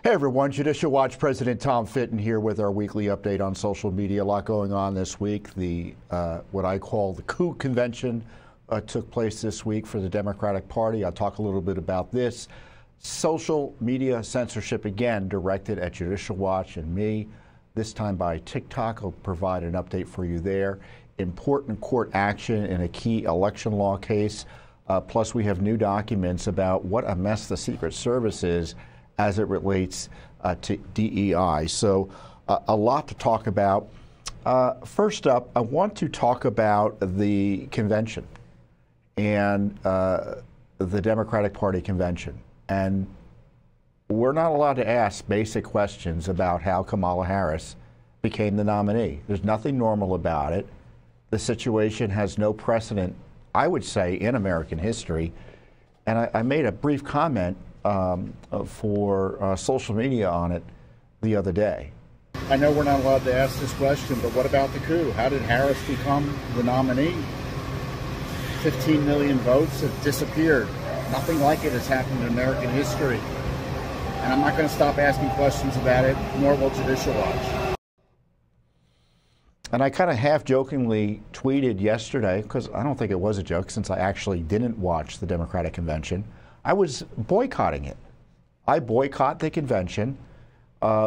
Hey everyone, Judicial Watch President Tom Fitton here with our weekly update on social media. A lot going on this week. The what I call the Coup convention took place this week for the Democratic Party. I'll talk a little bit about this. Social media censorship again directed at Judicial Watch and me, this time by TikTok. I'll provide an update for you there. Important court action in a key election law case. Plus we have new documents about what a mess the Secret Service is as it relates to DEI. So a lot to talk about. First up, I want to talk about the convention and the Democratic Party convention. And we're not allowed to ask basic questions about how Kamala Harris became the nominee. There's nothing normal about it. The situation has no precedent, I would say, in American history. And I made a brief comment for social media on it the other day. I know we're not allowed to ask this question, but what about the coup? How did Harris become the nominee? 15 million votes have disappeared. Nothing like it has happened in American history. And I'm not going to stop asking questions about it, nor will Judicial Watch. And I kind of half-jokingly tweeted yesterday, because I don't think it was a joke since I actually didn't watch the Democratic convention, I was boycotting it. I boycott the convention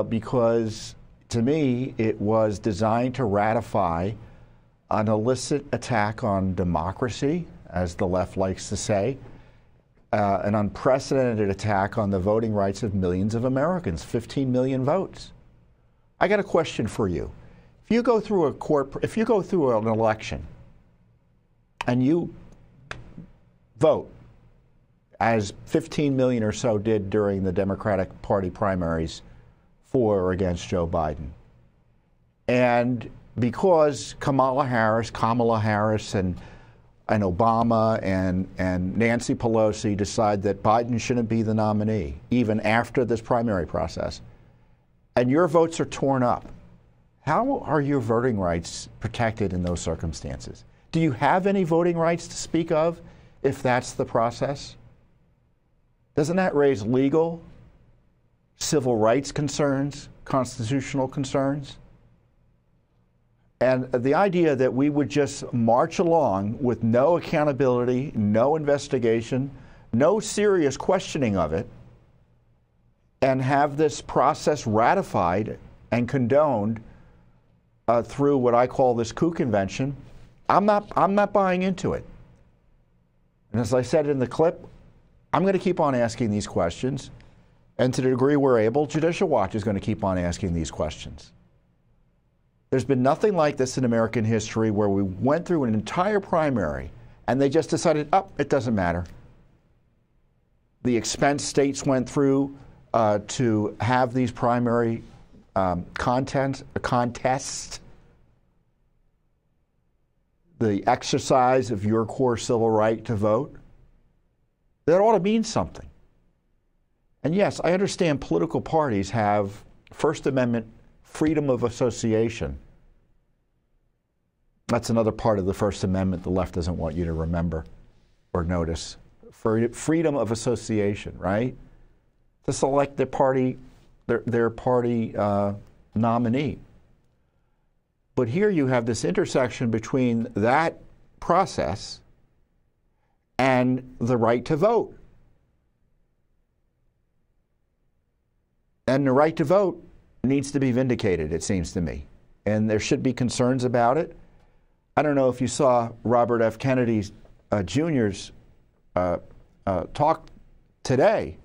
because, to me, it was designed to ratify an illicit attack on democracy, as the left likes to say, an unprecedented attack on the voting rights of millions of Americans, 15 million votes. I got a question for you. If you go through if you go through an election and you vote, as 15 million or so did during the Democratic Party primaries for or against Joe Biden. And because Kamala Harris and Obama and Nancy Pelosi decide that Biden shouldn't be the nominee, even after this primary process, and your votes are torn up, how are your voting rights protected in those circumstances? Do you have any voting rights to speak of if that's the process? Doesn't that raise legal, civil rights concerns, constitutional concerns? And the idea that we would just march along with no accountability, no investigation, no serious questioning of it, and have this process ratified and condoned through what I call this coup convention, I'm not buying into it. And as I said in the clip, I'm going to keep on asking these questions, and to the degree we're able, Judicial Watch is going to keep on asking these questions. There's been nothing like this in American history where we went through an entire primary and they just decided, oh, it doesn't matter. The expense states went through to have these primary contests, the exercise of your core civil right to vote. That ought to mean something. And yes, I understand political parties have First Amendment freedom of association. That's another part of the First Amendment the left doesn't want you to remember or notice. Freedom of association, right? To select their party, their party nominee. But here you have this intersection between that process and the right to vote. And the right to vote needs to be vindicated, it seems to me. And there should be concerns about it. I don't know if you saw Robert F. Kennedy Jr.'s talk today.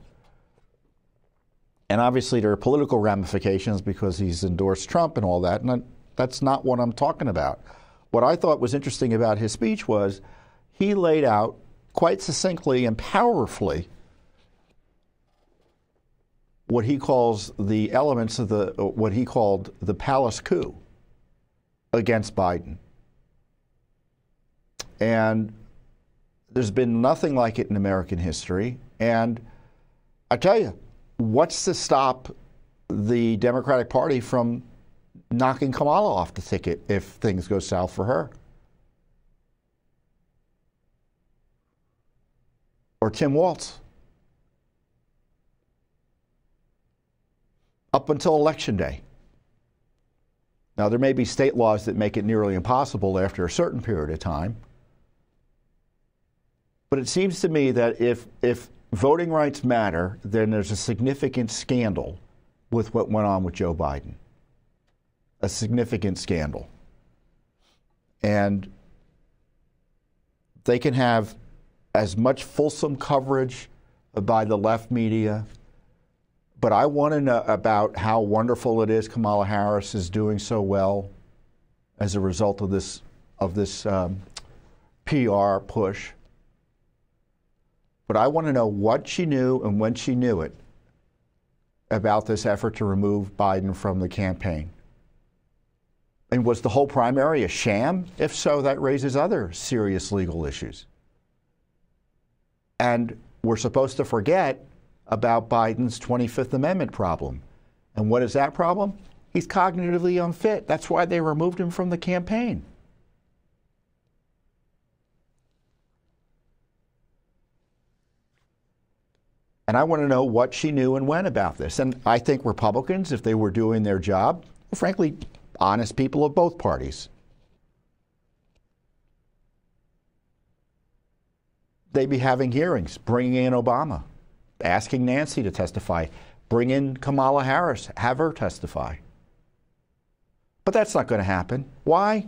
And obviously there are political ramifications because he's endorsed Trump and all that. And that's not what I'm talking about. What I thought was interesting about his speech was he laid out quite succinctly and powerfully what he calls the elements of what he called the palace coup against Biden. And there's been nothing like it in American history. And I tell you, what's to stop the Democratic Party from knocking Kamala off the ticket if things go south for her? Or Tim Walz? up until Election Day. Now, there may be state laws that make it nearly impossible after a certain period of time. But it seems to me that if voting rights matter, then there's a significant scandal with what went on with Joe Biden. A significant scandal. And they can have as much fulsome coverage by the left media, but I want to know about how wonderful it is Kamala Harris is doing so well as a result of this PR push. But I want to know what she knew and when she knew it about this effort to remove Biden from the campaign. And was the whole primary a sham? If so, that raises other serious legal issues. And we're supposed to forget about Biden's 25th Amendment problem. And what is that problem? He's cognitively unfit. That's why they removed him from the campaign. And I want to know what she knew and when about this. And I think Republicans, if they were doing their job, frankly, honest people of both parties, they'd be having hearings, bringing in Obama, asking Nancy to testify, bring in Kamala Harris, have her testify. But that's not going to happen. Why?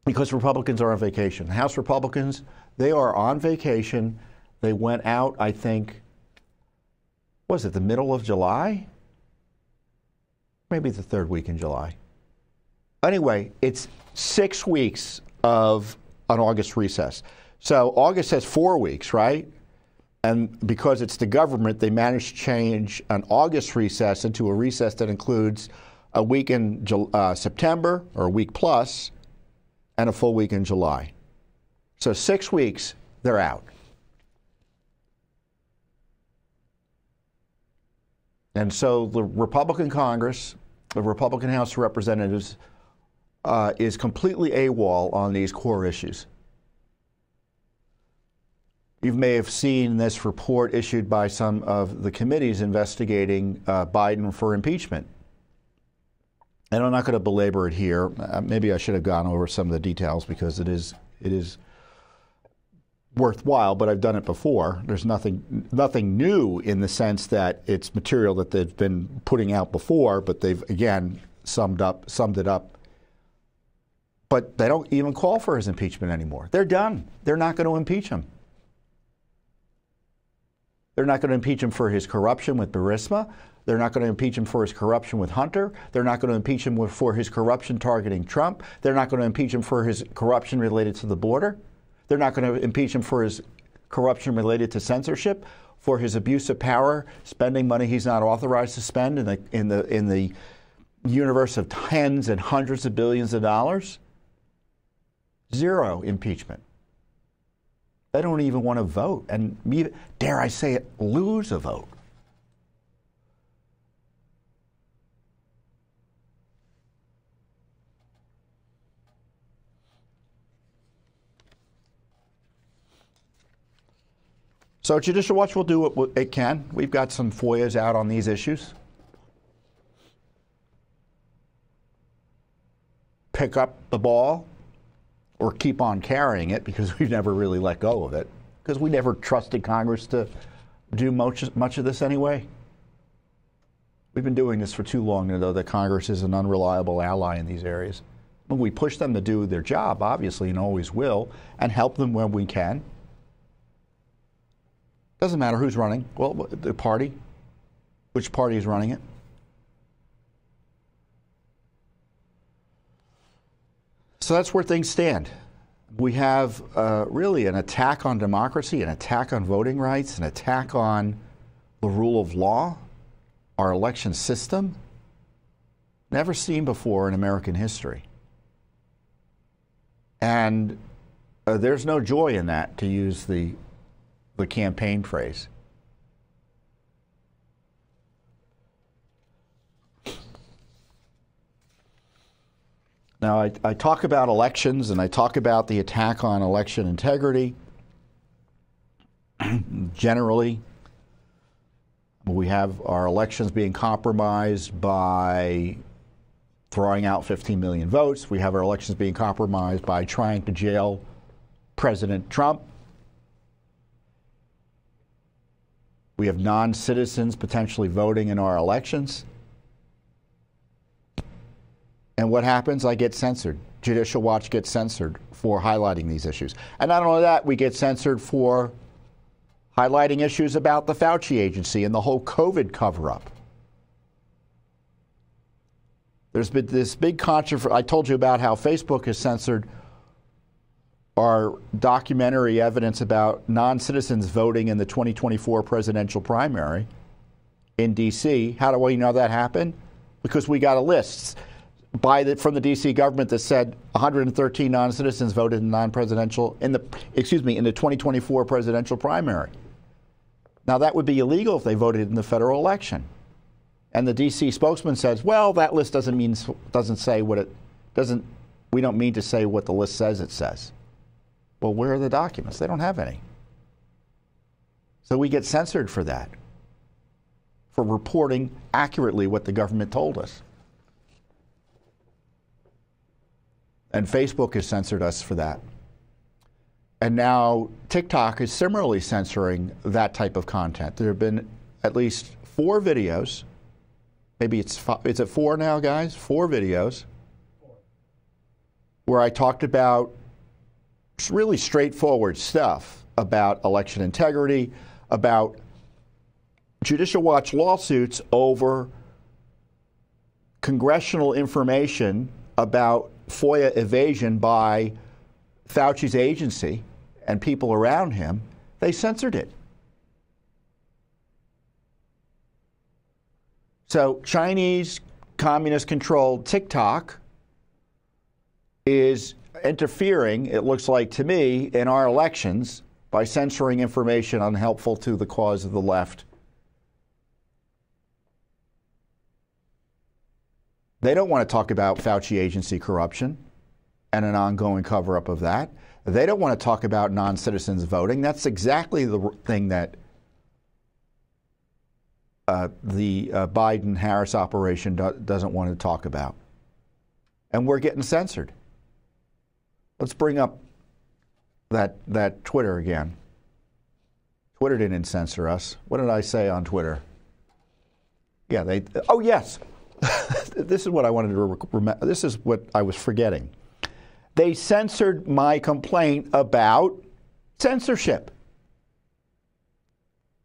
Because Republicans are on vacation. House Republicans, they are on vacation. They went out, I think, was it the middle of July? Maybe the third week in July. Anyway, it's 6 weeks of an August recess. So August has 4 weeks, right? And because it's the government, they managed to change an August recess into a recess that includes a week in September, or a week plus, and a full week in July. So 6 weeks, they're out. And so the Republican Congress, the Republican House of Representatives, is completely AWOL on these core issues. You may have seen this report issued by some of the committees investigating Biden for impeachment. And I'm not going to belabor it here. Maybe I should have gone over some of the details because it is worthwhile, but I've done it before. There's nothing new in the sense that it's material that they've been putting out before, but they've, again, summed it up. But they don't even call for his impeachment anymore. They're done. They're not going to impeach him. They're not going to impeach him for his corruption with Burisma. They're not going to impeach him for his corruption with Hunter. They're not going to impeach him for his corruption targeting Trump. They're not going to impeach him for his corruption related to the border. They're not going to impeach him for his corruption related to censorship, for his abuse of power, spending money he's not authorized to spend in the universe of tens and hundreds of billions of dollars. Zero impeachment. They don't even want to vote, and dare I say it, lose a vote. So Judicial Watch will do what it can. We've got some FOIAs out on these issues. Pick up the ball or keep on carrying it because we've never really let go of it because we never trusted Congress to do much of this anyway. We've been doing this for too long to know that Congress is an unreliable ally in these areas. When we push them to do their job, obviously, and always will, and help them when we can. Doesn't matter who's running. Well, the party. Which party is running it? So that's where things stand. We have really an attack on democracy, an attack on voting rights, an attack on the rule of law, our election system. Never seen before in American history. And there's no joy in that, to use the campaign phrase. Now, I talk about elections and I talk about the attack on election integrity generally. We have our elections being compromised by throwing out 15 million votes. We have our elections being compromised by trying to jail President Trump. We have non-citizens potentially voting in our elections. And what happens? I get censored. Judicial Watch gets censored for highlighting these issues. And not only that, we get censored for highlighting issues about the Fauci agency and the whole COVID cover-up. There's been this big controversy. I told you about how Facebook has censored our documentary evidence about non-citizens voting in the 2024 presidential primary in D.C. How do we know that happened? Because we got a list from the D.C. government that said 113 non-citizens voted in in the 2024 presidential primary. Now that would be illegal if they voted in the federal election. And the D.C. spokesman says, well, that list doesn't say what it doesn't. We don't mean to say what the list says it says. Well, where are the documents? They don't have any. So we get censored for that, for reporting accurately what the government told us. And Facebook has censored us for that. And now TikTok is similarly censoring that type of content. There have been at least 4 videos. Maybe it's 5, is it 4 now, guys? 4 videos where I talked about really straightforward stuff about election integrity, about Judicial Watch lawsuits over congressional information about FOIA evasion by Fauci's agency and people around him. They censored it. So Chinese communist-controlled TikTok is interfering, it looks like to me, in our elections by censoring information unhelpful to the cause of the left. They don't want to talk about Fauci agency corruption and an ongoing cover-up of that. They don't want to talk about non-citizens voting. That's exactly the thing that the Biden-Harris operation doesn't want to talk about. And we're getting censored. Let's bring up that Twitter again. Twitter didn't censor us. What did I say on Twitter? Yeah, oh yes. This is what I wanted to remember. This is what I was forgetting. They censored my complaint about censorship.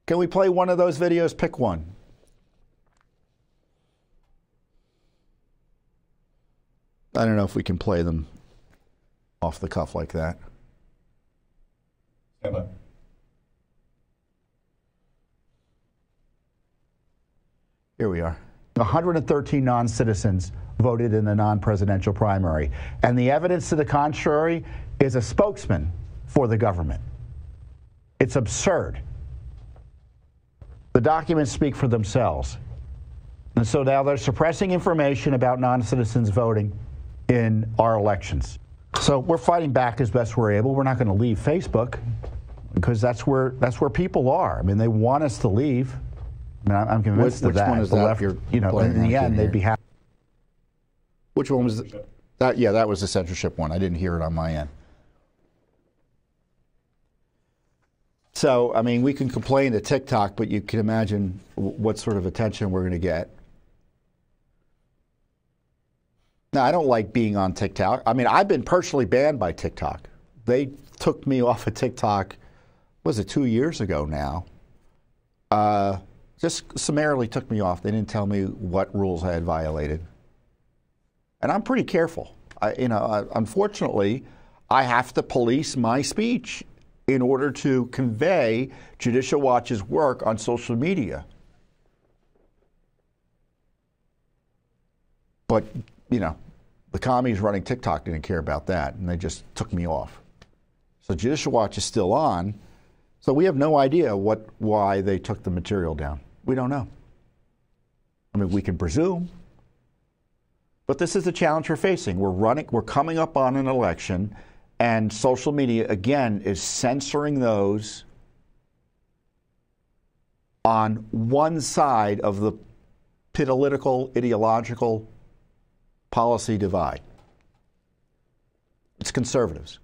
Can we play one of those videos? Pick one. I don't know if we can play them off the cuff like that. Stand by. Here we are. 113 non-citizens voted in the non-presidential primary. And the evidence to the contrary is a spokesman for the government. It's absurd. The documents speak for themselves. And so now they're suppressing information about non-citizens voting in our elections. So we're fighting back as best we're able. We're not going to leave Facebook because that's where people are. I mean, they want us to leave. I mean, I'm convinced of that. Which one is the that? Left, in the end, they'd be happy. Which one was that? Yeah, that was the censorship one. I didn't hear it on my end. So, I mean, we can complain to TikTok, but you can imagine what sort of attention we're going to get. Now, I don't like being on TikTok. I mean, I've been personally banned by TikTok. They took me off of TikTok, was it 2 years ago now? Just summarily took me off. They didn't tell me what rules I had violated. And I'm pretty careful. Unfortunately, I have to police my speech in order to convey Judicial Watch's work on social media. But, the commies running TikTok didn't care about that, and they just took me off. So Judicial Watch is still on. So we have no idea why they took the material down. We don't know. I mean, we can presume. But this is the challenge we're facing. We're coming up on an election, and social media, again, is censoring those on one side of the political, ideological policy divide. It's conservatives.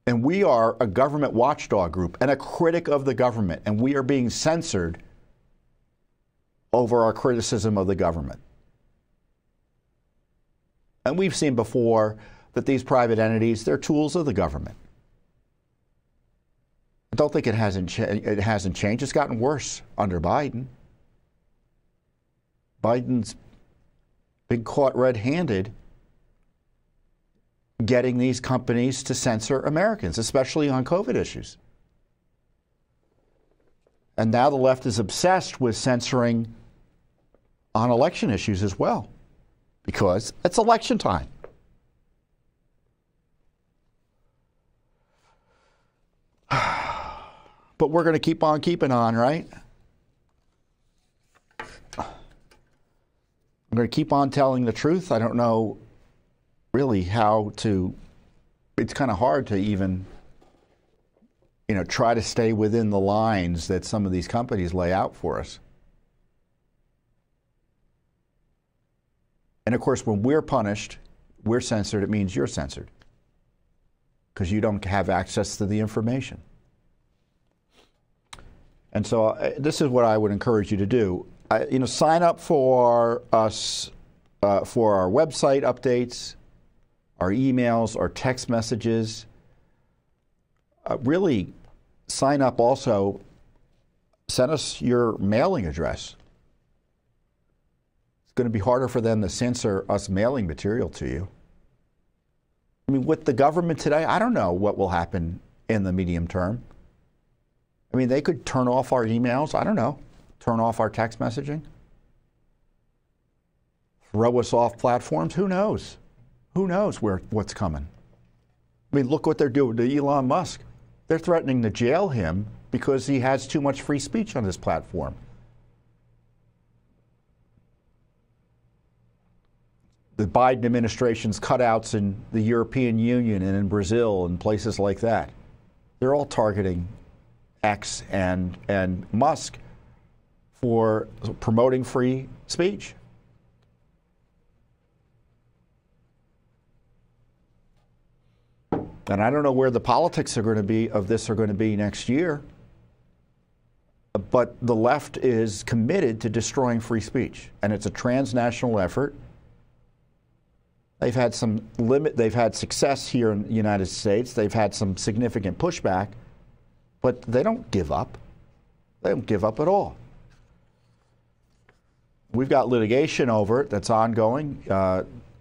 And we are a government watchdog group and a critic of the government, and we are being censored over our criticism of the government. And we've seen before that these private entities, they're tools of the government. I don't think it hasn't changed. It's gotten worse under Biden. Biden's been caught red-handed getting these companies to censor Americans, especially on COVID issues. And now the left is obsessed with censoring on election issues as well, because it's election time. But we're going to keep on keeping on, right? I'm going to keep on telling the truth. I don't know really how to, it's kind of hard to even, try to stay within the lines that some of these companies lay out for us. And of course, when we're punished, we're censored, it means you're censored, because you don't have access to the information. And so this is what I would encourage you to do. Sign up for us, for our website updates, our emails, our text messages. Really sign up also. Send us your mailing address. It's going to be harder for them to censor us mailing material to you. I mean, with the government today, I don't know what will happen in the medium term. I mean, they could turn off our emails. I don't know. Turn off our text messaging. Throw us off platforms. Who knows? Who knows what's coming? I mean, look what they're doing to Elon Musk. They're threatening to jail him because he has too much free speech on his platform. The Biden administration's cutouts in the European Union and in Brazil and places like that, they're all targeting X and Musk for promoting free speech. And I don't know where the politics are going to be of this are going to be next year, but the left is committed to destroying free speech, and it's a transnational effort. They've had they've had success here in the United States. They've had some significant pushback, but they don't give up. They don't give up at all. We've got litigation over it that's ongoing,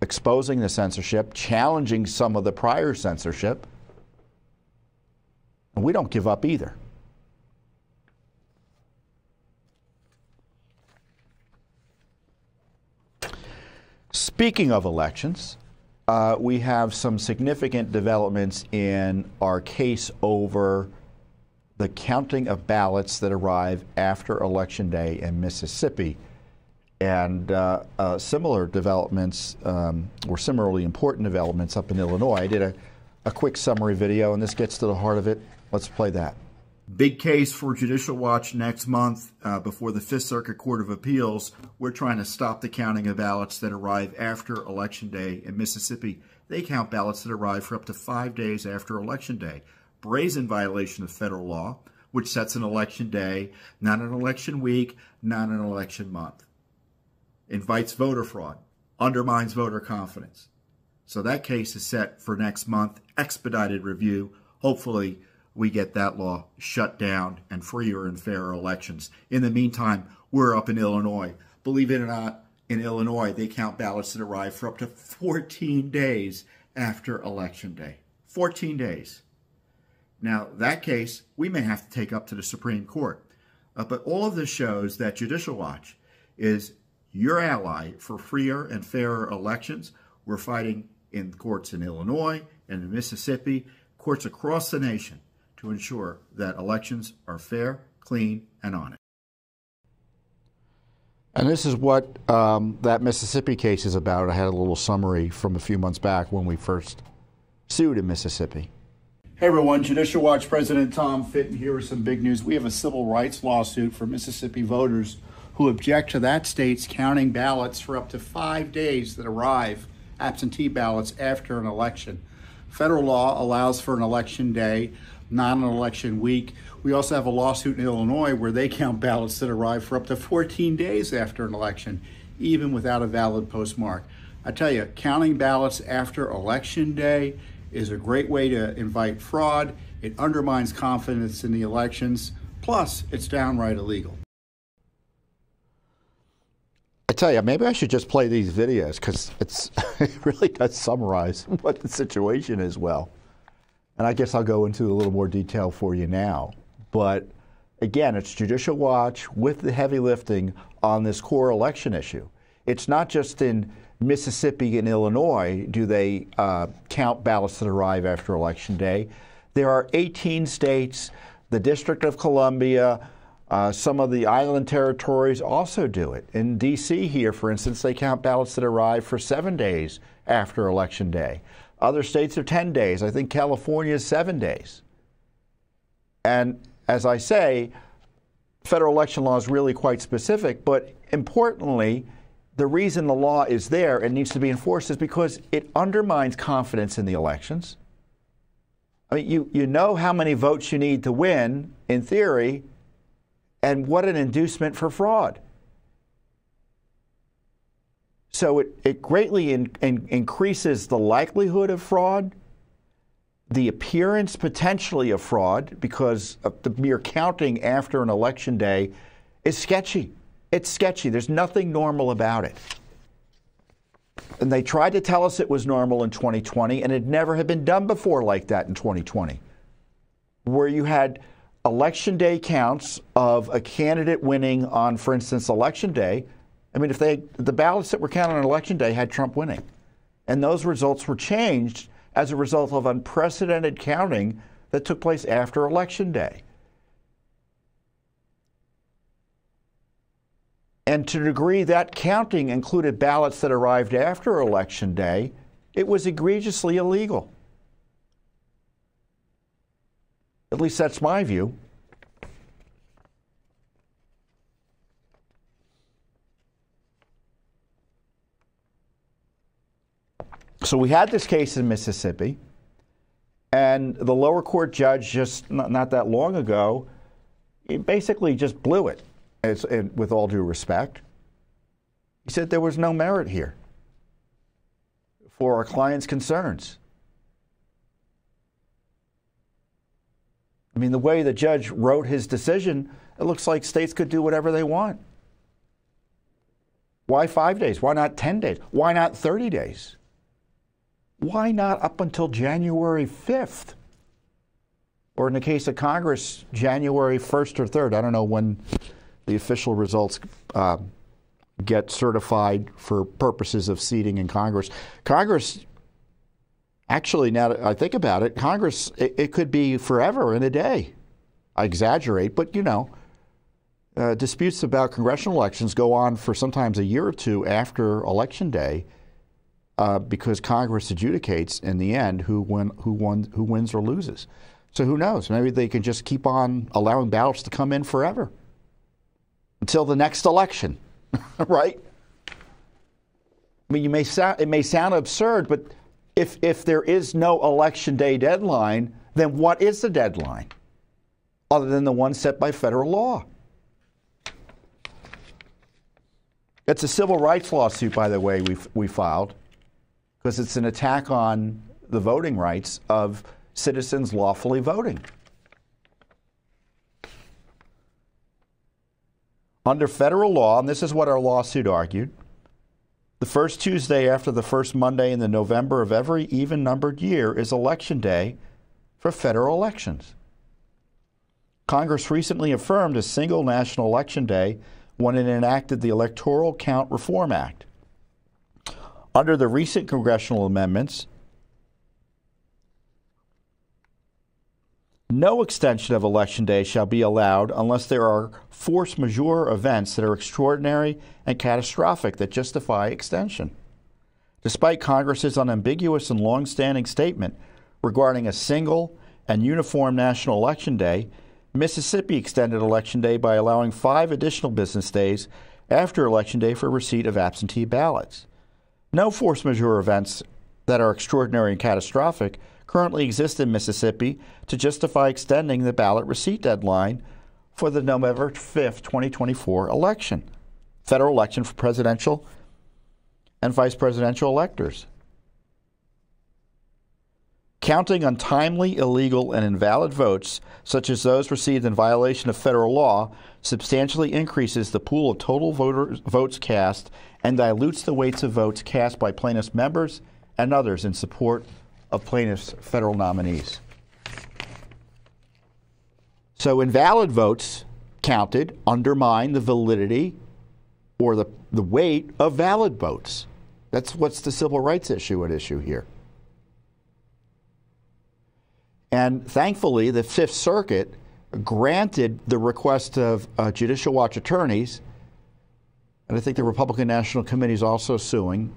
exposing the censorship, challenging some of the prior censorship. And we don't give up either. Speaking of elections, we have some significant developments in our case over the counting of ballots that arrive after Election Day in Mississippi. And similar developments, or similarly important developments up in Illinois. I did a quick summary video, and this gets to the heart of it. Let's play that. Big case for Judicial Watch next month before the Fifth Circuit Court of Appeals. We're trying to stop the counting of ballots that arrive after Election Day in Mississippi. They count ballots that arrive for up to 5 days after Election Day. Brazen violation of federal law, which sets an election day, not an election week, not an election month. Invites voter fraud, undermines voter confidence. So that case is set for next month, expedited review. Hopefully we get that law shut down and freer and fairer elections. In the meantime, we're up in Illinois. Believe it or not, in Illinois, they count ballots that arrive for up to 14 days after Election Day. 14 days. Now, that case, we may have to take up to the Supreme Court. But all of this shows that Judicial Watch is your ally for freer and fairer elections. We're fighting in courts in Illinois and in Mississippi, courts across the nation, to ensure that elections are fair, clean, and honest. And this is what that Mississippi case is about. I had a little summary from a few months back when we first sued in Mississippi. Hey everyone, Judicial Watch President Tom Fitton here with some big news. We have a civil rights lawsuit for Mississippi voters who object to that state's counting ballots for up to 5 days that arrive, absentee ballots, after an election. Federal law allows for an election day, not an election week. We also have a lawsuit in Illinois where they count ballots that arrive for up to 14 days after an election, even without a valid postmark. I tell you, counting ballots after election day is a great way to invite fraud. It undermines confidence in the elections. Plus, it's downright illegal. I tell you, maybe I should just play these videos because it really does summarize what the situation is well. And I guess I'll go into a little more detail for you now. But again, it's Judicial Watch with the heavy lifting on this core election issue. It's not just in Mississippi and Illinois do they count ballots that arrive after Election Day. There are 18 states, the District of Columbia, some of the island territories also do it. In D.C. here, for instance, they count ballots that arrive for 7 days after Election Day. Other states are 10 days. I think California is 7 days. And as I say, federal election law is really quite specific, but importantly, the reason the law is there and needs to be enforced is because it undermines confidence in the elections. I mean, you know how many votes you need to win, in theory, and what an inducement for fraud. So it greatly increases the likelihood of fraud, the appearance potentially of fraud, because of the mere counting after an election day is sketchy. It's sketchy. There's nothing normal about it. And they tried to tell us it was normal in 2020, and it never had been done before like that in 2020, where you had election day counts of a candidate winning on, for instance, election day. I mean, the ballots that were counted on election day had Trump winning. And those results were changed as a result of unprecedented counting that took place after election day. And to the degree that counting included ballots that arrived after Election Day, it was egregiously illegal. At least that's my view. So we had this case in Mississippi, and the lower court judge just not that long ago, he basically just blew it. With all due respect, he said there was no merit here for our client's concerns. I mean, the way the judge wrote his decision, it looks like states could do whatever they want. Why 5 days? Why not 10 days? Why not 30 days? Why not up until January 5th? Or in the case of Congress, January 1st or 3rd. I don't know when the official results get certified for purposes of seating in Congress. Congress, actually, now that I think about it, Congress, it could be forever in a day. I exaggerate, but you know, disputes about congressional elections go on for sometimes a year or two after Election Day because Congress adjudicates in the end who wins or loses. So who knows? Maybe they can just keep on allowing ballots to come in forever. Until the next election, right? I mean, it may sound absurd, but if there is no Election Day deadline, then what is the deadline other than the one set by federal law? It's a civil rights lawsuit, by the way, we filed, because it's an attack on the voting rights of citizens lawfully voting. Under federal law, and this is what our lawsuit argued, the first Tuesday after the first Monday in the November of every even-numbered year is Election Day for federal elections. Congress recently affirmed a single national election day when it enacted the Electoral Count Reform Act. Under the recent congressional amendments, no extension of Election Day shall be allowed unless there are force majeure events that are extraordinary and catastrophic that justify extension. Despite Congress's unambiguous and long-standing statement regarding a single and uniform National Election Day, Mississippi extended Election Day by allowing 5 additional business days after Election Day for receipt of absentee ballots. No force majeure events that are extraordinary and catastrophic currently exist in Mississippi to justify extending the ballot receipt deadline for the November 5th, 2024 election, federal election for presidential and vice presidential electors. Counting untimely, illegal, and invalid votes, such as those received in violation of federal law, substantially increases the pool of total votes cast and dilutes the weights of votes cast by plaintiffs' members and others in support of plaintiffs' federal nominees. So invalid votes counted undermine the validity or the weight of valid votes. That's what's the civil rights issue at issue here. And thankfully, the Fifth Circuit granted the request of Judicial Watch attorneys, and I think the Republican National Committee is also suing.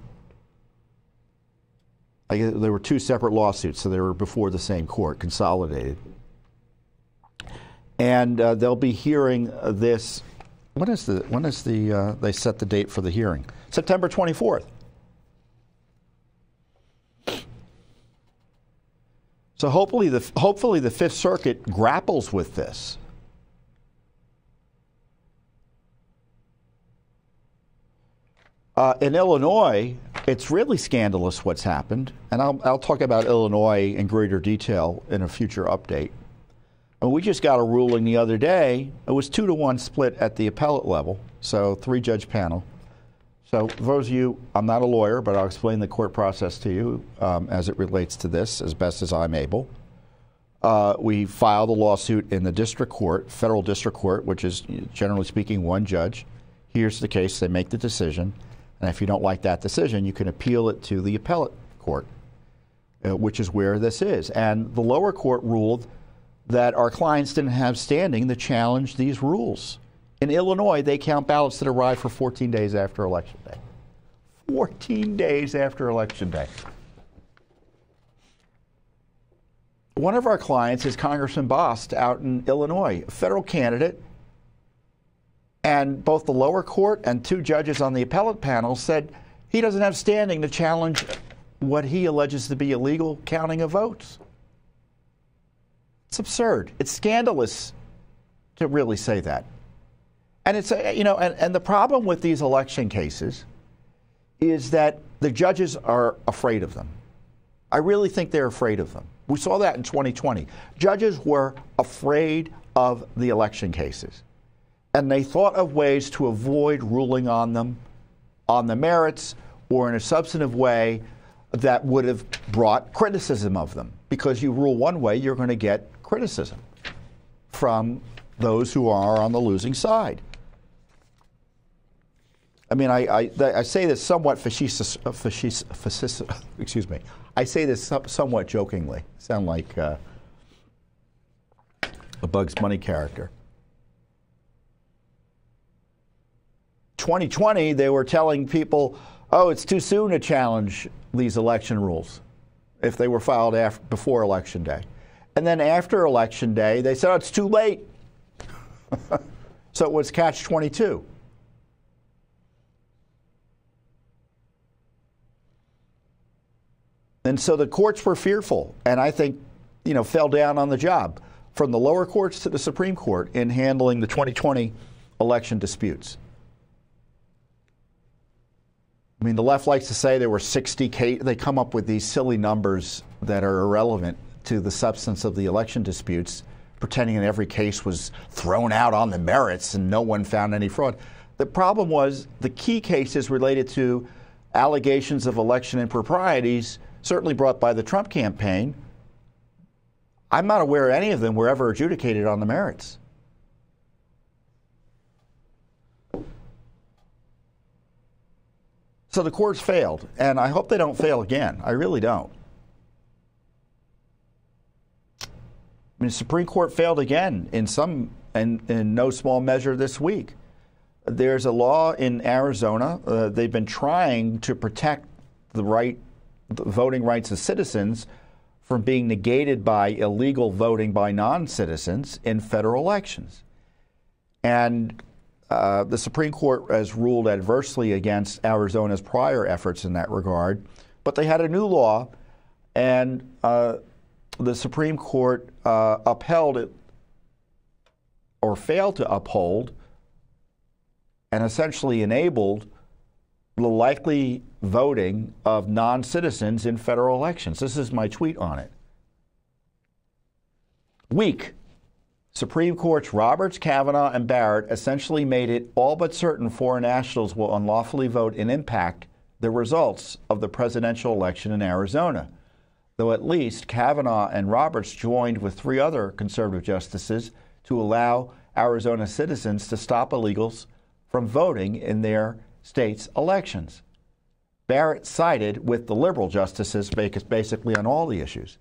There were 2 separate lawsuits, so they were before the same court, consolidated. And they'll be hearing this. When is they set the date for the hearing? September 24th. So hopefully the Fifth Circuit grapples with this. In Illinois, it's really scandalous what's happened, and I'll talk about Illinois in greater detail in a future update. And we just got a ruling the other day. It was 2-to-1 split at the appellate level, so 3-judge panel. So for those of you, I'm not a lawyer, but I'll explain the court process to you as it relates to this as best as I'm able. We filed a lawsuit in the district court, federal district court, which is generally speaking 1 judge. Here's the case, they make the decision, and if you don't like that decision, you can appeal it to the appellate court, which is where this is. And the lower court ruled that our clients didn't have standing to challenge these rules. In Illinois, they count ballots that arrive for 14 days after Election Day. 14 days after Election Day. One of our clients is Congressman Bost out in Illinois, a federal candidate, and both the lower court and 2 judges on the appellate panel said he doesn't have standing to challenge what he alleges to be illegal counting of votes. It's absurd. It's scandalous to really say that. And it's, and the problem with these election cases is that the judges are afraid of them. I really think they're afraid of them. We saw that in 2020. Judges were afraid of the election cases, and they thought of ways to avoid ruling on them on the merits or in a substantive way that would have brought criticism of them. Because you rule one way, you're going to get criticism from those who are on the losing side. I mean, I say this somewhat excuse me. I say this somewhat jokingly. Sound like a Bugs Bunny character. 2020, they were telling people, oh, it's too soon to challenge these election rules if they were filed before Election Day. And then after Election Day, they said, oh, it's too late. So it was catch-22. And so the courts were fearful, and I think, fell down on the job, from the lower courts to the Supreme Court in handling the 2020 election disputes. I mean, the left likes to say there were 60 cases. They come up with these silly numbers that are irrelevant to the substance of the election disputes, pretending that every case was thrown out on the merits and no one found any fraud. The problem was the key cases related to allegations of election improprieties, certainly brought by the Trump campaign. I'm not aware any of them were ever adjudicated on the merits. So the courts failed, and I hope they don't fail again. I really don't. I mean, the Supreme Court failed again in no small measure this week. There's a law in Arizona. They've been trying to protect the voting rights of citizens from being negated by illegal voting by non-citizens in federal elections. And the Supreme Court has ruled adversely against Arizona's prior efforts in that regard, but they had a new law, and the Supreme Court upheld it, or failed to uphold, and essentially enabled the likely voting of non-citizens in federal elections. This is my tweet on it. Weak. Supreme Courts Roberts, Kavanaugh, and Barrett essentially made it all but certain foreign nationals will unlawfully vote and impact the results of the presidential election in Arizona. Though at least Kavanaugh and Roberts joined with 3 other conservative justices to allow Arizona citizens to stop illegals from voting in their state's elections. Barrett sided with the liberal justices basically on all the issues.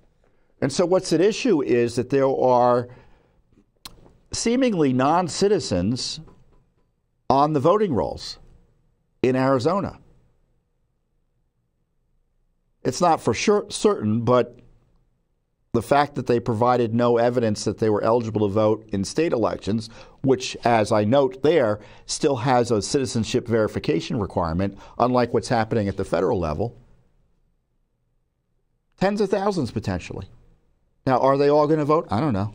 And so what's at issue is that there are seemingly non-citizens on the voting rolls in Arizona. It's not for sure certain, but the fact that they provided no evidence that they were eligible to vote in state elections, which, as I note there, still has a citizenship verification requirement, unlike what's happening at the federal level. Tens of thousands, potentially. Now, are they all going to vote? I don't know.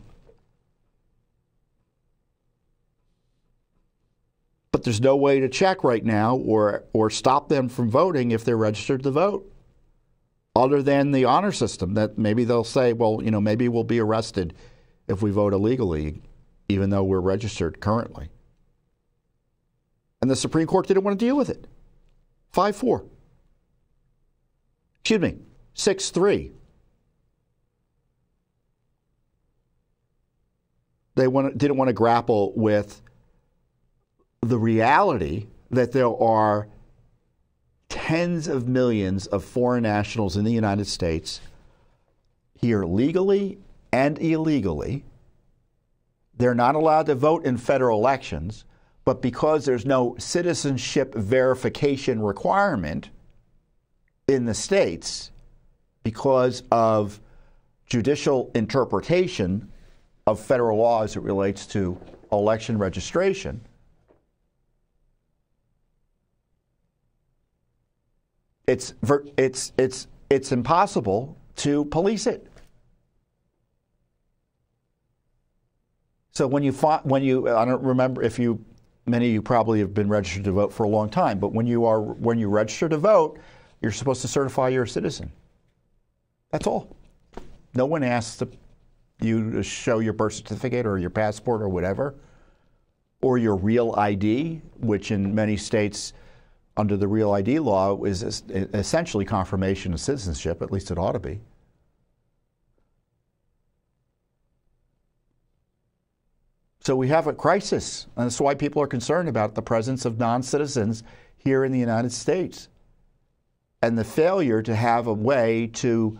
But there's no way to check right now or stop them from voting if they're registered to vote, other than the honor system that maybe they'll say, well, you know, maybe we'll be arrested if we vote illegally, even though we're registered currently. And the Supreme Court didn't want to deal with it. 5-4. Excuse me, 6-3. They didn't want to grapple with the reality that there are tens of millions of foreign nationals in the United States here legally and illegally. They're not allowed to vote in federal elections, but because there's no citizenship verification requirement in the states, because of judicial interpretation of federal law as it relates to election registration, it's impossible to police it. So when you I don't remember if many of you probably have been registered to vote for a long time, but when you register to vote, you're supposed to certify you're a citizen. That's all. No one asks you to show your birth certificate or your passport or whatever, or your real ID, which in many states under the Real ID law is essentially confirmation of citizenship, at least it ought to be. So we have a crisis, and that's why people are concerned about the presence of non-citizens here in the United States and the failure to have a way to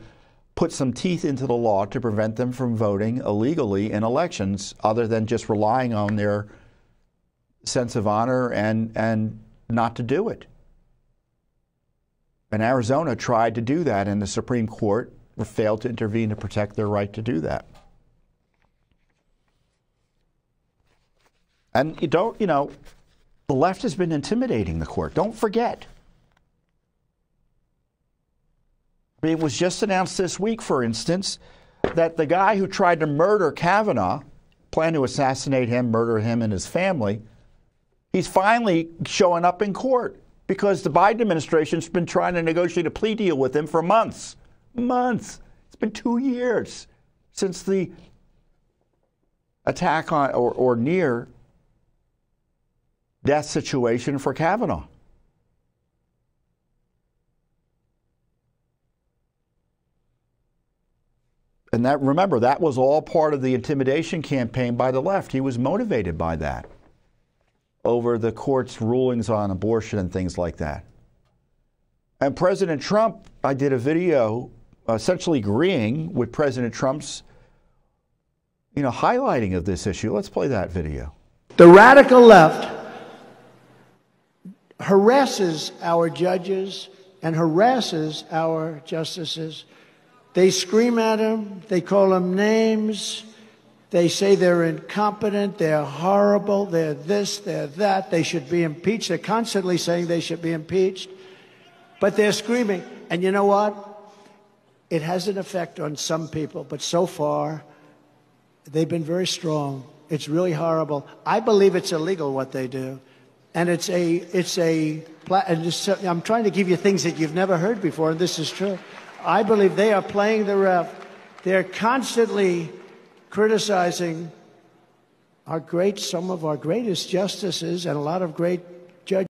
put some teeth into the law to prevent them from voting illegally in elections, other than just relying on their sense of honor and not to do it. And Arizona tried to do that, and the Supreme Court failed to intervene to protect their right to do that. And the left has been intimidating the court. Don't forget. It was just announced this week, for instance, that the guy who tried to murder Kavanaugh, planned to assassinate him, murder him and his family, he's finally showing up in court because the Biden administration's been trying to negotiate a plea deal with him for months. Months. It's been 2 years since the attack on or near death situation for Kavanaugh. And remember, that was all part of the intimidation campaign by the left. He was motivated by that over the court's rulings on abortion and things like that. And President Trump, I did a video essentially agreeing with President Trump's, highlighting of this issue. Let's play that video. The radical left harasses our judges and harasses our justices. They scream at him. They call him names. They say they're incompetent. They're horrible. They're this, they're that. They should be impeached. They're constantly saying they should be impeached. But they're screaming. And you know what? It has an effect on some people. But so far, they've been very strong. It's really horrible. I believe it's illegal what they do. And I'm trying to give you things that you've never heard before, and this is true. I believe they are playing the ref. They're constantly criticizing some of our greatest justices and a lot of great judges.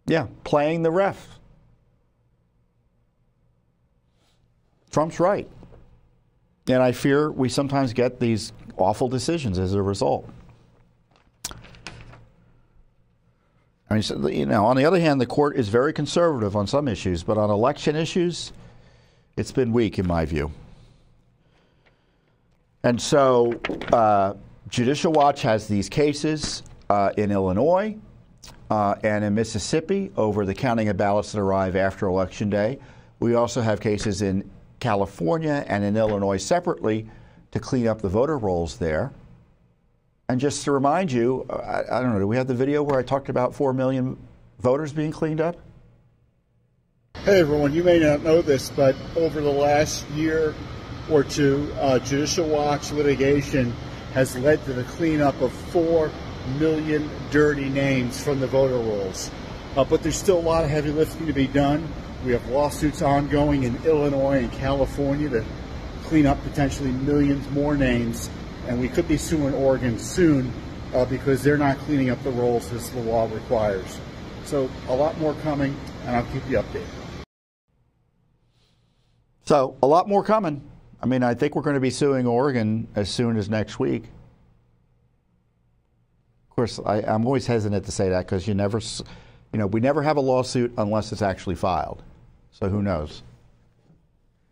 Yeah, playing the ref. Trump's right. And I fear we sometimes get these awful decisions as a result. I mean, you know, on the other hand, the court is very conservative on some issues, but on election issues, it's been weak in my view. And so Judicial Watch has these cases in Illinois and in Mississippi over the counting of ballots that arrive after Election Day. We also have cases in California and in Illinois separately to clean up the voter rolls there. And just to remind you, I don't know, do we have the video where I talked about 4 million voters being cleaned up? Hey everyone, you may not know this, but over the last year or two, Judicial Watch litigation has led to the cleanup of 4 million dirty names from the voter rolls. But there's still a lot of heavy lifting to be done. We have lawsuits ongoing in Illinois and California to clean up potentially millions more names. And we could be suing Oregon soon because they're not cleaning up the rolls as the law requires. So a lot more coming, and I'll keep you updated. So a lot more coming. I mean, I think we're going to be suing Oregon as soon as next week. Of course, I'm always hesitant to say that because we never have a lawsuit unless it's actually filed. So who knows?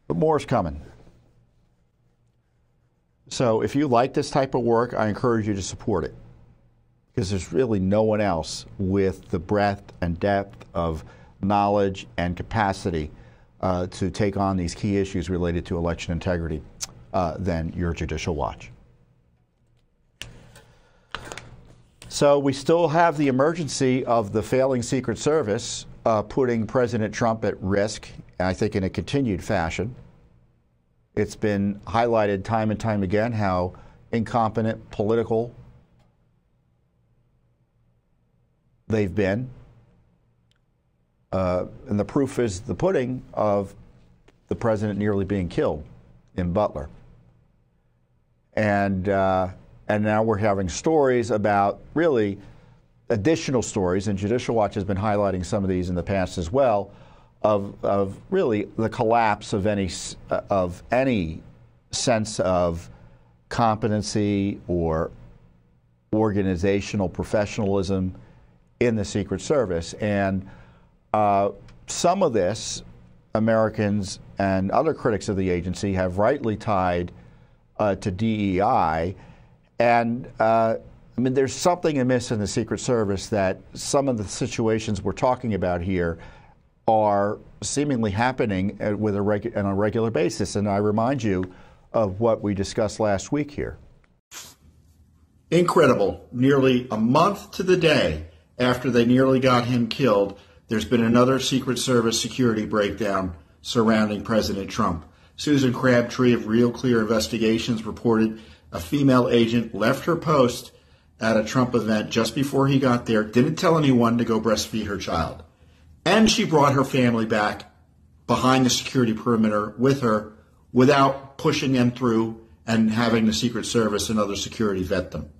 But more is coming. So if you like this type of work, I encourage you to support it because there's really no one else with the breadth and depth of knowledge and capacity to take on these key issues related to election integrity than your Judicial Watch. So we still have the emergency of the failing Secret Service putting President Trump at risk, I think in a continued fashion. It's been highlighted time and time again how incompetent, political they've been. And the proof is the pudding of the president nearly being killed in Butler. And now we're having stories about really additional stories, and Judicial Watch has been highlighting some of these in the past as well, of really the collapse of any sense of competency or organizational professionalism in the Secret Service. And some of this, Americans and other critics of the agency have rightly tied to DEI. And I mean, there's something amiss in the Secret Service that some of the situations we're talking about here are seemingly happening on a regular basis. And I remind you of what we discussed last week here. Incredible. Nearly a month to the day after they nearly got him killed, there's been another Secret Service security breakdown surrounding President Trump. Susan Crabtree of Real Clear Investigations reported a female agent left her post at a Trump event just before he got there, didn't tell anyone to go breastfeed her child. And she brought her family back behind the security perimeter with her without pushing them through and having the Secret Service and other security vet them.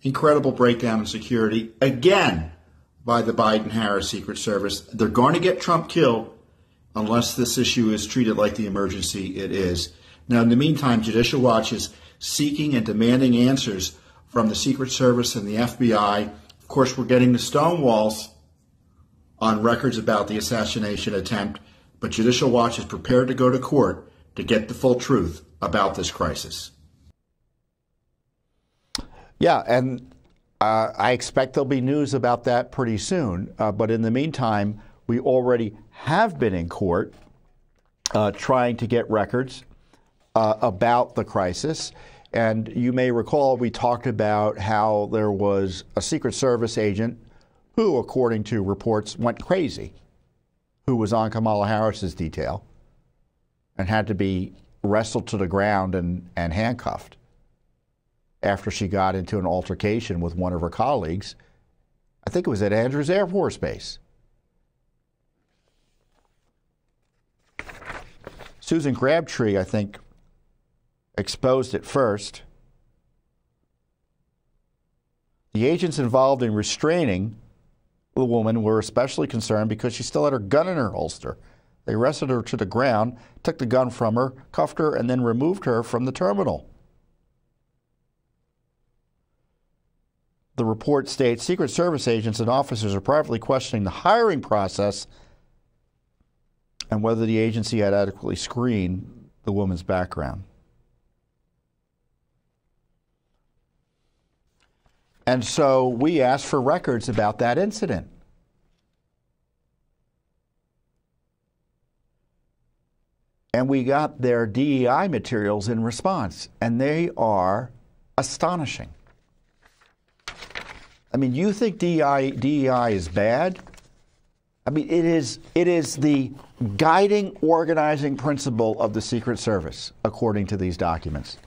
Incredible breakdown in security, again, by the Biden-Harris Secret Service. They're going to get Trump killed unless this issue is treated like the emergency it is. Now, in the meantime, Judicial Watch is seeking and demanding answers from the Secret Service and the FBI. Of course, we're getting the stonewalls on records about the assassination attempt, but Judicial Watch is prepared to go to court to get the full truth about this crisis. Yeah, and I expect there'll be news about that pretty soon. But in the meantime, we already have been in court trying to get records about the crisis. And you may recall we talked about how there was a Secret Service agent who, according to reports, went crazy, who was on Kamala Harris's detail and had to be wrestled to the ground and handcuffed after she got into an altercation with one of her colleagues. I think it was at Andrews Air Force Base. Susan Crabtree, I think, exposed it first. The agents involved in restraining the woman were especially concerned because she still had her gun in her holster. They wrestled her to the ground, took the gun from her, cuffed her, and then removed her from the terminal. The report states Secret Service agents and officers are privately questioning the hiring process and whether the agency had adequately screened the woman's background. And so we asked for records about that incident. And we got their DEI materials in response, and they are astonishing. I mean, you think DEI is bad? I mean, it is the guiding, organizing principle of the Secret Service, according to these documents.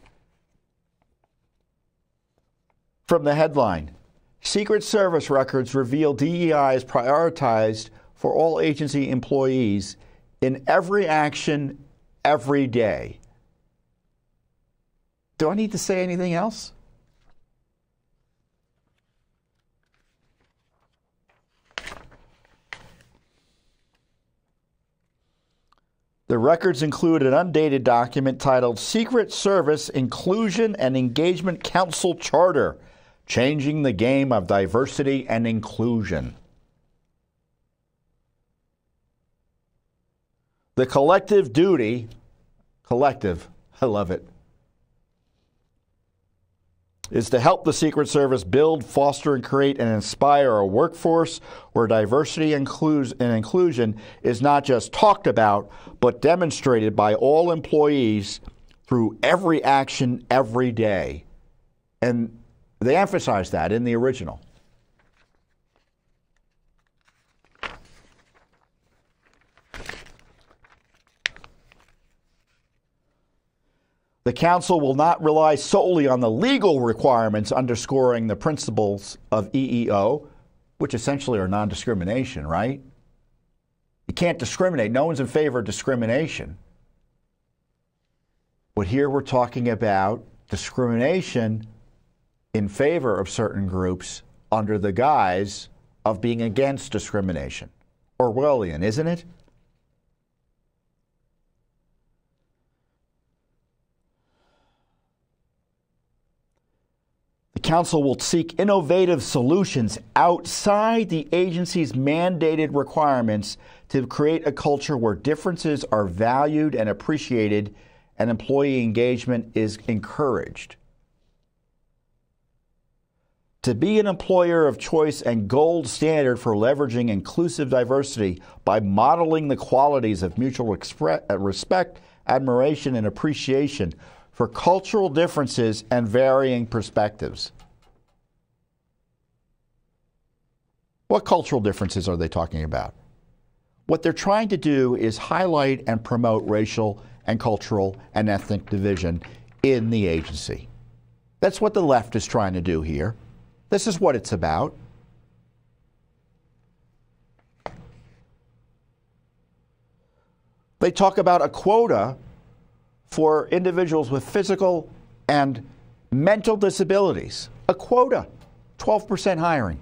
From the headline, Secret Service records reveal DEI is prioritized for all agency employees in every action, every day. Do I need to say anything else? The records include an undated document titled Secret Service Inclusion and Engagement Council Charter, Changing the Game of Diversity and Inclusion. The collective duty, collective, I love it, is to help the Secret Service build, foster, and create and inspire a workforce where diversity and inclusion is not just talked about, but demonstrated by all employees through every action, every day. And they emphasize that in the original. The Council will not rely solely on the legal requirements underscoring the principles of EEO, which essentially are non-discrimination, right? You can't discriminate. No one's in favor of discrimination. But here we're talking about discrimination in favor of certain groups under the guise of being against discrimination. Orwellian, isn't it? The Council will seek innovative solutions outside the agency's mandated requirements to create a culture where differences are valued and appreciated and employee engagement is encouraged. To be an employer of choice and gold standard for leveraging inclusive diversity by modeling the qualities of mutual respect, admiration, and appreciation for cultural differences and varying perspectives. What cultural differences are they talking about? What they're trying to do is highlight and promote racial and cultural and ethnic division in the agency. That's what the left is trying to do here. This is what it's about. They talk about a quota for individuals with physical and mental disabilities. A quota, 12% hiring.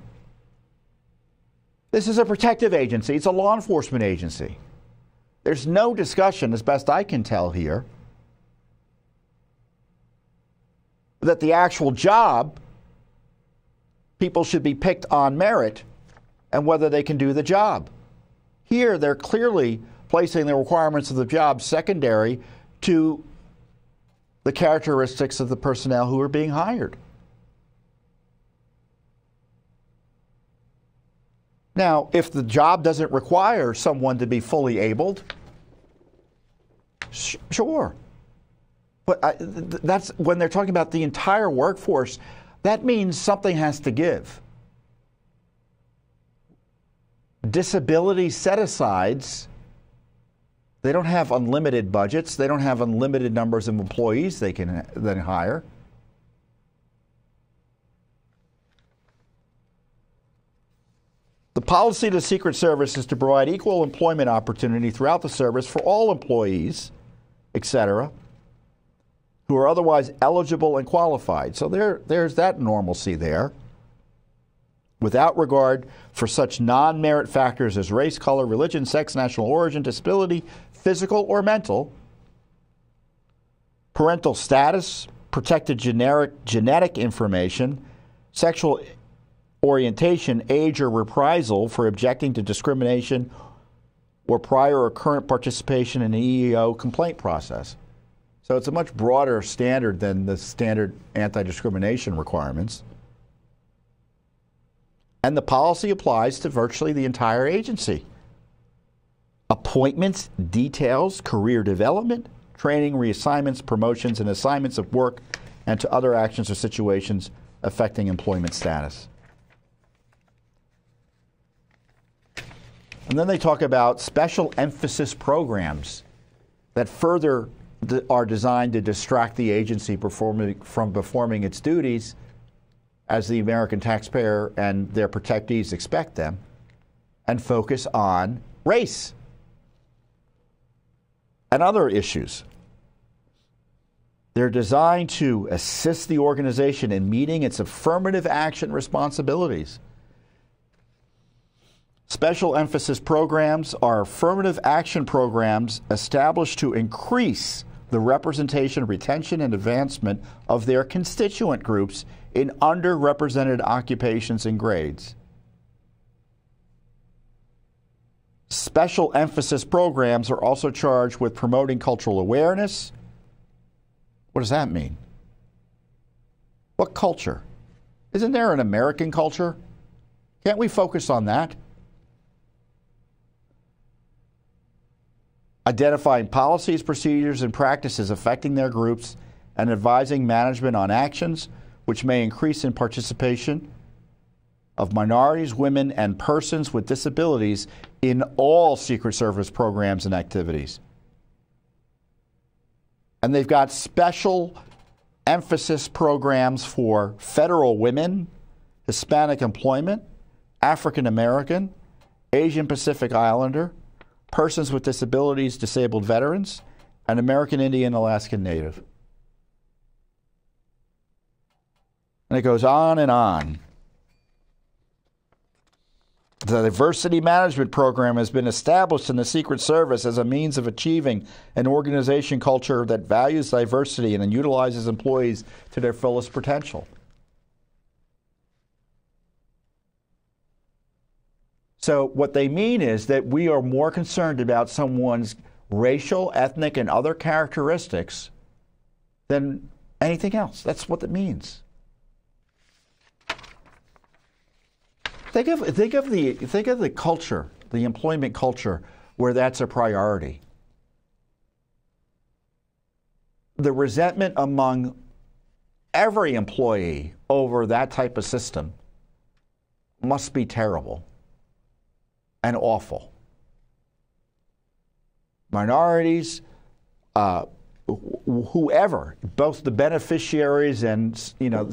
This is a protective agency. It's a law enforcement agency. There's no discussion, as best I can tell here, that the actual job, people should be picked on merit and whether they can do the job. Here, they're clearly placing the requirements of the job secondary to the characteristics of the personnel who are being hired. Now, if the job doesn't require someone to be fully abled, Sure. But that's when they're talking about the entire workforce, that means something has to give. Disability set-asides, they don't have unlimited budgets. They don't have unlimited numbers of employees they can then hire. The policy of the Secret Service is to provide equal employment opportunity throughout the service for all employees, etc., who are otherwise eligible and qualified. So there's that normalcy there. Without regard for such non-merit factors as race, color, religion, sex, national origin, disability, physical or mental, parental status, protected genetic information, sexual orientation, age, or reprisal for objecting to discrimination or prior or current participation in the EEO complaint process. So it's a much broader standard than the standard anti-discrimination requirements. And the policy applies to virtually the entire agency. Appointments, details, career development, training, reassignments, promotions, and assignments of work, and to other actions or situations affecting employment status. And then they talk about special emphasis programs that further are designed to distract the agency from performing its duties as the American taxpayer and their protectees expect them, and focus on race and other issues. They're designed to assist the organization in meeting its affirmative action responsibilities. Special emphasis programs are affirmative action programs established to increase the representation, retention, and advancement of their constituent groups in underrepresented occupations and grades. Special emphasis programs are also charged with promoting cultural awareness. What does that mean? What culture? Isn't there an American culture? Can't we focus on that? Identifying policies, procedures, and practices affecting their groups, and advising management on actions which may increase in participation of minorities, women, and persons with disabilities in all Secret Service programs and activities. And they've got special emphasis programs for federal women, Hispanic employment, African American, Asian Pacific Islander, persons with disabilities, disabled veterans, and American Indian Alaskan Native. And it goes on and on. The diversity management program has been established in the Secret Service as a means of achieving an organization culture that values diversity and then utilizes employees to their fullest potential. So what they mean is that we are more concerned about someone's racial, ethnic, and other characteristics than anything else. That's what it means. Think of the culture, the employment culture, where that's a priority. The resentment among every employee over that type of system must be terrible and awful. Minorities, whoever, both the beneficiaries and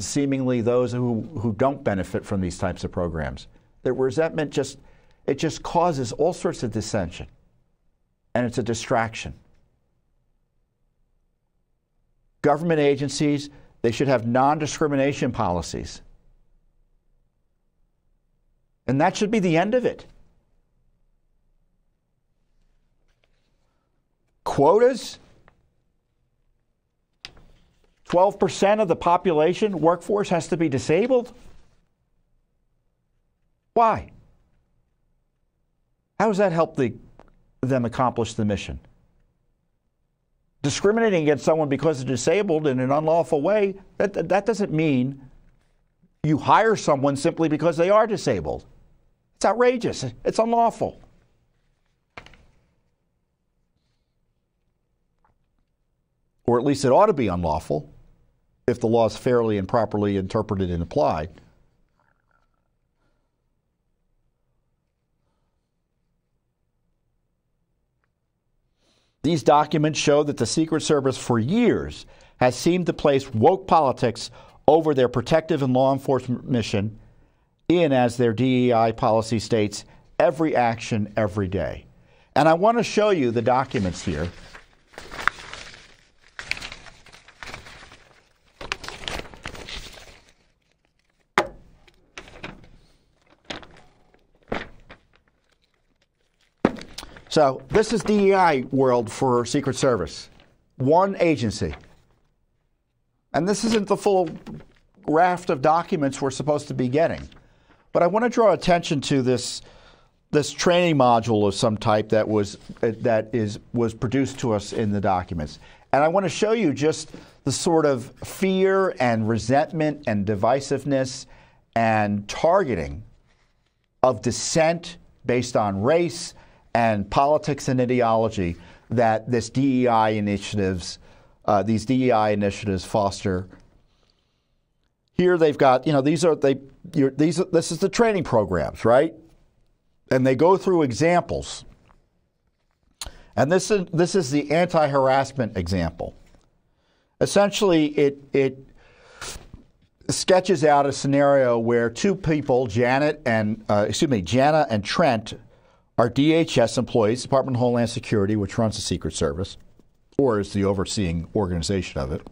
seemingly those who don't benefit from these types of programs. The resentment just causes all sorts of dissension, and it's a distraction. Government agencies, they should have non-discrimination policies. And that should be the end of it. Quotas, 12% of the population workforce has to be disabled. Why? How does that help them accomplish the mission? Discriminating against someone because they're disabled in an unlawful way, that doesn't mean you hire someone simply because they are disabled. It's outrageous. It's unlawful. or at least it ought to be unlawful if the law is fairly and properly interpreted and applied. These documents show that the Secret Service for years has seemed to place woke politics over their protective and law enforcement mission in, as their DEI policy states, every action, every day. And I want to show you the documents here. So this is DEI world for Secret Service. One agency. And this isn't the full raft of documents we're supposed to be getting. But I want to draw attention to this training module of some type that was produced to us in the documents. And I want to show you just the sort of fear and resentment and divisiveness and targeting of dissent based on race and politics and ideology that these DEI initiatives foster. Here they've got, this is the training programs, right? And they go through examples. And this is the anti-harassment example. Essentially, it sketches out a scenario where two people, Jana and Trent, are DHS employees, Department of Homeland Security, which runs the Secret Service, or is the overseeing organization of it,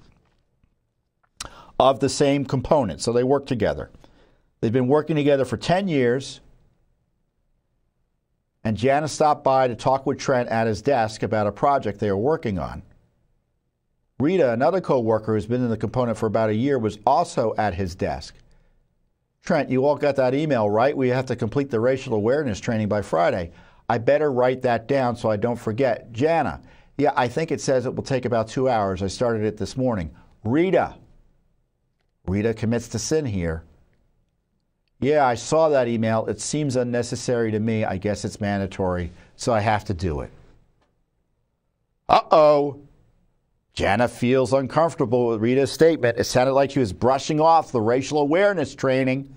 of the same component. So they work together. They've been working together for 10 years. And Jana stopped by to talk with Trent at his desk about a project they were working on. Rita, another co-worker who's been in the component for about a year, was also at his desk. Trent, you all got that email, right? We have to complete the racial awareness training by Friday. I better write that down so I don't forget. Jana, yeah, I think it says it will take about 2 hours. I started it this morning. Rita commits to sin here. Yeah, I saw that email. It seems unnecessary to me. I guess it's mandatory, so I have to do it. Uh-oh. Jana feels uncomfortable with Rita's statement. It sounded like she was brushing off the racial awareness training.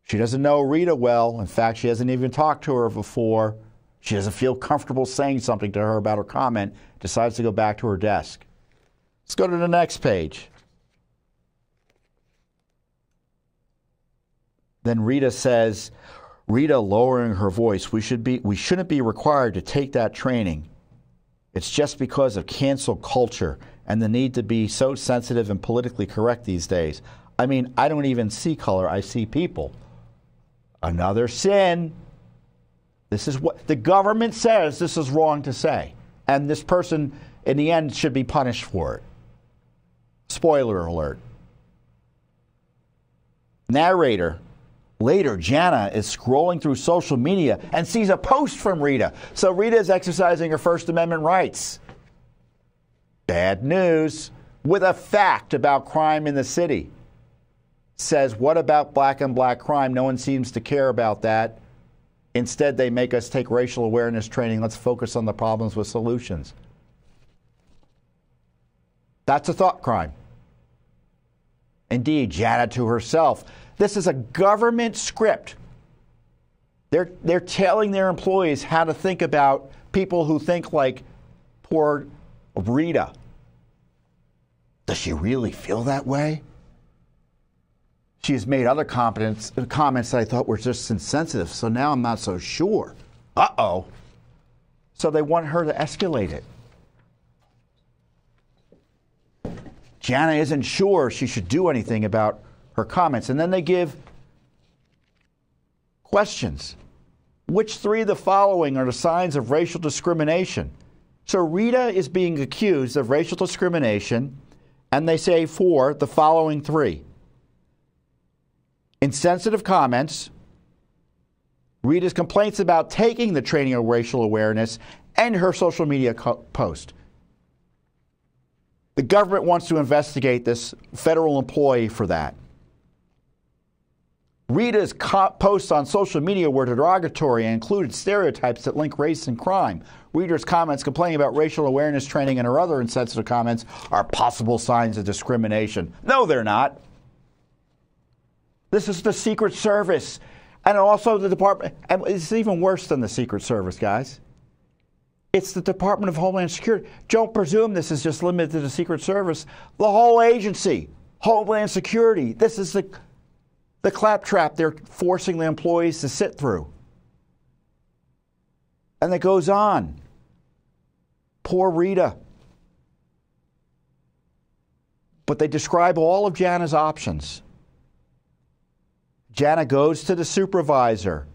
She doesn't know Rita well. In fact, she hasn't even talked to her before. She doesn't feel comfortable saying something to her about her comment, decides to go back to her desk. Let's go to the next page. Then Rita says, lowering her voice, we shouldn't be required to take that training. It's just because of cancel culture and the need to be so sensitive and politically correct these days. I mean, I don't even see color, I see people. Another sin. This is what the government says this is wrong to say. And this person, in the end, should be punished for it. Spoiler alert. Narrator. Later, Jana is scrolling through social media and sees a post from Rita. So Rita is exercising her First Amendment rights. Bad news. With a fact about crime in the city. Says, what about black on black crime? No one seems to care about that. Instead, they make us take racial awareness training. Let's focus on the problems with solutions. That's a thought crime. Indeed, Jana to herself. This is a government script. They're telling their employees how to think about people who think like poor Rita. Does she really feel that way? She has made other comments that I thought were just insensitive, so now I'm not so sure. Uh-oh. So they want her to escalate it. Jana isn't sure she should do anything about her comments. And then they give questions. Which three of the following are the signs of racial discrimination? So Rita is being accused of racial discrimination, and they say for the following three. Insensitive comments, Rita's complaints about taking the training of racial awareness, and her social media post. The government wants to investigate this federal employee for that. Rita's posts on social media were derogatory and included stereotypes that link race and crime. Rita's comments complaining about racial awareness training and her other insensitive comments are possible signs of discrimination. No, they're not. This is the Secret Service. And also the Department, and it's even worse than the Secret Service, guys. It's the Department of Homeland Security. Don't presume this is just limited to the Secret Service. The whole agency, Homeland Security, this is the claptrap they're forcing the employees to sit through. And it goes on. Poor Rita. But they describe all of Jana's options. Jana goes to the supervisor.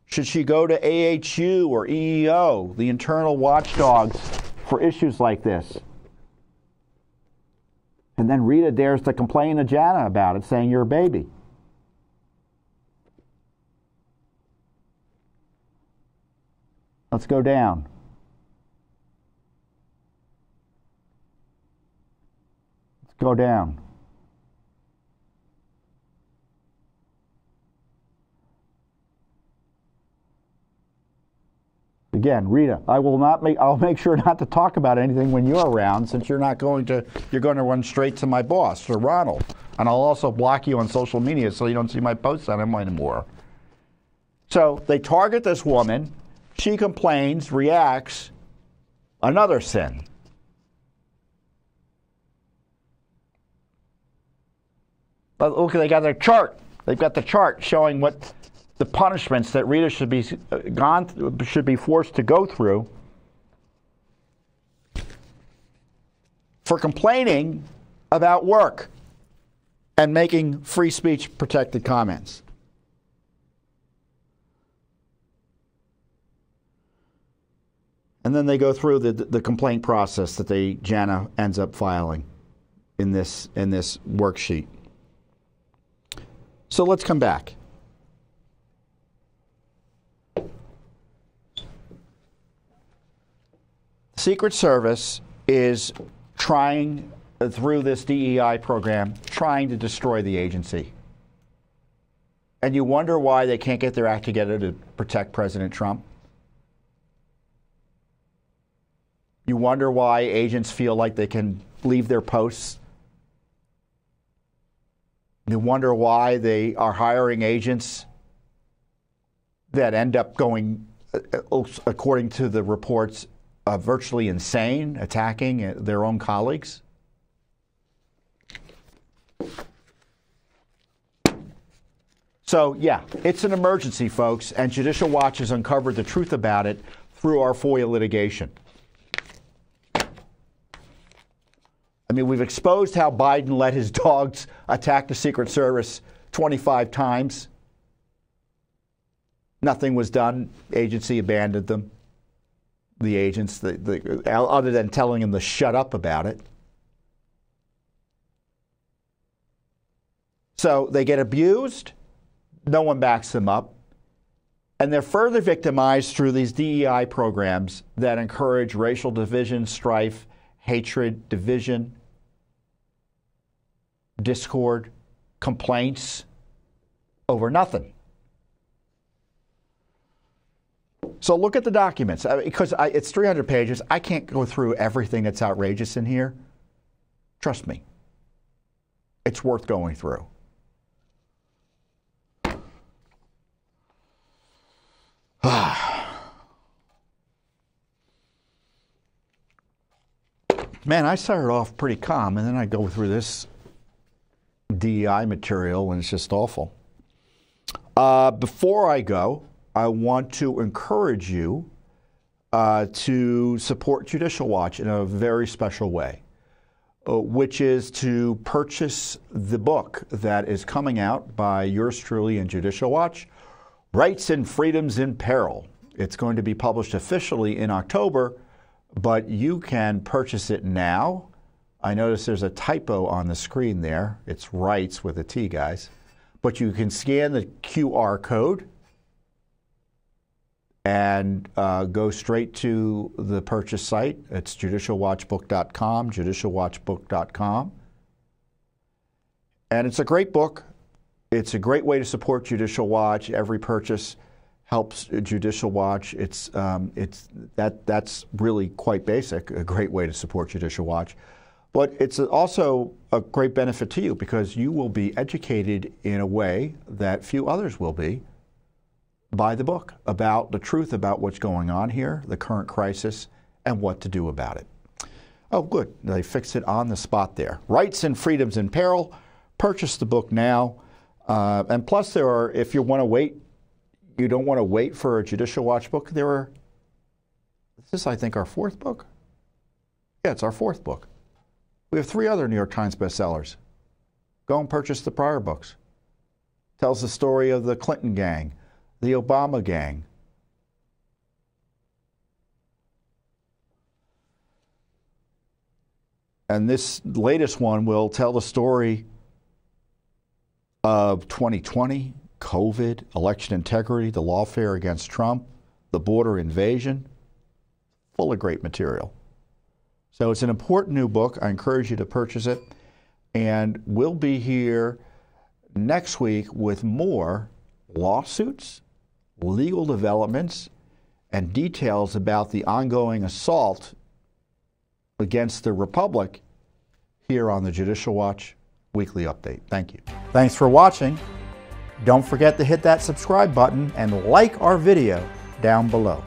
Should she go to AHU or EEO, the internal watchdogs, for issues like this? And then Rita dares to complain to Jana about it, saying you're a baby. Let's go down. Let's go down. Again, Rita, I'll make sure not to talk about anything when you're around, since you're going to run straight to my boss, or Ronald. And I'll also block you on social media so you don't see my posts on him anymore. So they target this woman. She complains, reacts. Another sin. But look, they got their chart. They've got the chart showing what the punishments that Rita should be forced to go through for complaining about work and making free speech protected comments. And then they go through the complaint process that Jana ends up filing in this worksheet. So let's come back. Secret Service is trying, through this DEI program, trying to destroy the agency. And you wonder why they can't get their act together to protect President Trump. You wonder why agents feel like they can leave their posts. You wonder why they are hiring agents that end up going, according to the reports, virtually insane, attacking their own colleagues. So, yeah, it's an emergency, folks, and Judicial Watch has uncovered the truth about it through our FOIA litigation. I mean, we've exposed how Biden let his dogs attack the Secret Service 25 times. Nothing was done. Agency abandoned them. The agents, other than telling them to shut up about it. So they get abused. No one backs them up. And they're further victimized through these DEI programs that encourage racial division, strife, hatred, division, discord, complaints over nothing. So look at the documents, because it's 300 pages. I can't go through everything that's outrageous in here. Trust me. It's worth going through. Man, I started off pretty calm, and then I go through this DEI material, and it's just awful. Before I go, I want to encourage you to support Judicial Watch in a very special way, which is to purchase the book that is coming out by yours truly and Judicial Watch, Rights and Freedoms in Peril. It's going to be published officially in October, but you can purchase it now. I notice there's a typo on the screen there. It's rights with a T, guys. But you can scan the QR code and go straight to the purchase site. It's judicialwatchbook.com, judicialwatchbook.com. And it's a great book. It's a great way to support Judicial Watch. Every purchase helps Judicial Watch. That's really quite basic, a great way to support Judicial Watch. But it's also a great benefit to you because you will be educated in a way that few others will be by the book about the truth about what's going on here, the current crisis, and what to do about it. Oh, good. They fixed it on the spot there. Rights and Freedoms in Peril. Purchase the book now. And plus, there are, if you want to wait, you don't want to wait for a Judicial Watch book, this is, I think, our fourth book. Yeah, it's our fourth book. We have 3 other New York Times bestsellers. Go and purchase the prior books. Tells the story of the Clinton gang, the Obama gang. And this latest one will tell the story of 2020, COVID, election integrity, the lawfare against Trump, the border invasion. Full of great material. So it's an important new book. I encourage you to purchase it. And we'll be here next week with more lawsuits, legal developments, and details about the ongoing assault against the Republic here on the Judicial Watch Weekly Update. Thank you. Thanks for watching. Don't forget to hit that subscribe button and like our video down below.